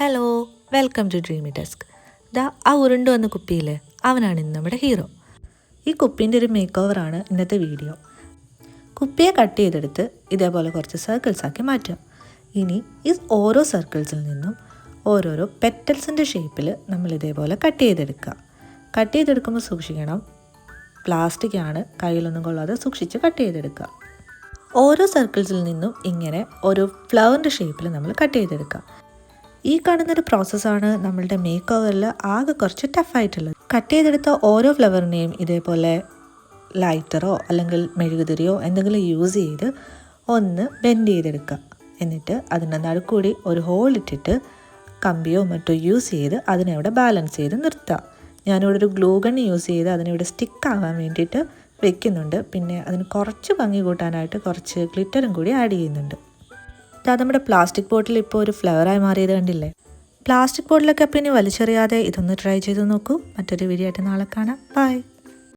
Hello, welcome to Dreamy Desk. ആ ഉരുണ്ട് വന്ന കുപ്പിയിൽ അവനാണ് ഇന്ന് നമ്മുടെ ഹീറോ. ഈ കുപ്പീൻ്റെ ഒരു മേക്ക് ഓവറാണ് ഇന്നത്തെ വീഡിയോ. കുപ്പിയെ കട്ട് ചെയ്തെടുത്ത് ഇതേപോലെ കുറച്ച് സർക്കിൾസ് ആക്കി മാറ്റുക. ഇനി ഈ ഓരോ സർക്കിൾസിൽ നിന്നും ഓരോരോ പെറ്റൽസിൻ്റെ ഷേപ്പിൽ നമ്മൾ ഇതേപോലെ കട്ട് ചെയ്തെടുക്കുക. കട്ട് ചെയ്തെടുക്കുമ്പോൾ സൂക്ഷിക്കണം, പ്ലാസ്റ്റിക് ആണ്, കയ്യിലൊന്നും കൊള്ളാതെ സൂക്ഷിച്ച് കട്ട് ചെയ്തെടുക്കുക. ഓരോ സർക്കിൾസിൽ നിന്നും ഇങ്ങനെ ഒരു ഫ്ലവറിൻ്റെ ഷേപ്പിൽ നമ്മൾ കട്ട് ചെയ്തെടുക്കുക. ഈ കാണുന്നൊരു പ്രോസസ്സാണ് നമ്മളുടെ മേക്ക് ഓവറിൽ ആകെ കുറച്ച് ടഫായിട്ടുള്ളത്. കട്ട് ചെയ്തെടുത്ത ഓരോ ഫ്ലവറിനെയും ഇതേപോലെ ലൈറ്ററോ അല്ലെങ്കിൽ മെഴുകുതിരിയോ എന്തെങ്കിലും യൂസ് ചെയ്ത് ഒന്ന് ബെൻഡ് ചെയ്തെടുക്കുക. എന്നിട്ട് അതിൻ്റെ നടുക്കൂടി ഒരു ഹോൾ ഇട്ടിട്ട് കമ്പിയോ മറ്റോ യൂസ് ചെയ്ത് അതിനവിടെ ബാലൻസ് ചെയ്ത് നിർത്തുക. ഞാനിവിടെ ഒരു ഗ്ലൂ ഗൺ യൂസ് ചെയ്ത് അതിനിവിടെ സ്റ്റിക്കാവാൻ വേണ്ടിയിട്ട് വെക്കുന്നുണ്ട്. പിന്നെ അതിന് കുറച്ച് ഭംഗി കൂട്ടാനായിട്ട് കുറച്ച് ഗ്ലിറ്ററും കൂടി ആഡ് ചെയ്യുന്നുണ്ട്. നമ്മുടെ പ്ലാസ്റ്റിക് ബോട്ടിൽ ഇപ്പോൾ ഒരു ഫ്ലവറായി മാറിയത് കണ്ടില്ലേ? പ്ലാസ്റ്റിക് ബോട്ടിലൊക്കെ അപ്പോൾ ഇനി വലിച്ചെറിയാതെ ഇതൊന്ന് ട്രൈ ചെയ്ത് നോക്കൂ. മറ്റൊരു വീഡിയോ ആയിട്ട് നാളെ കാണാം. ബൈ.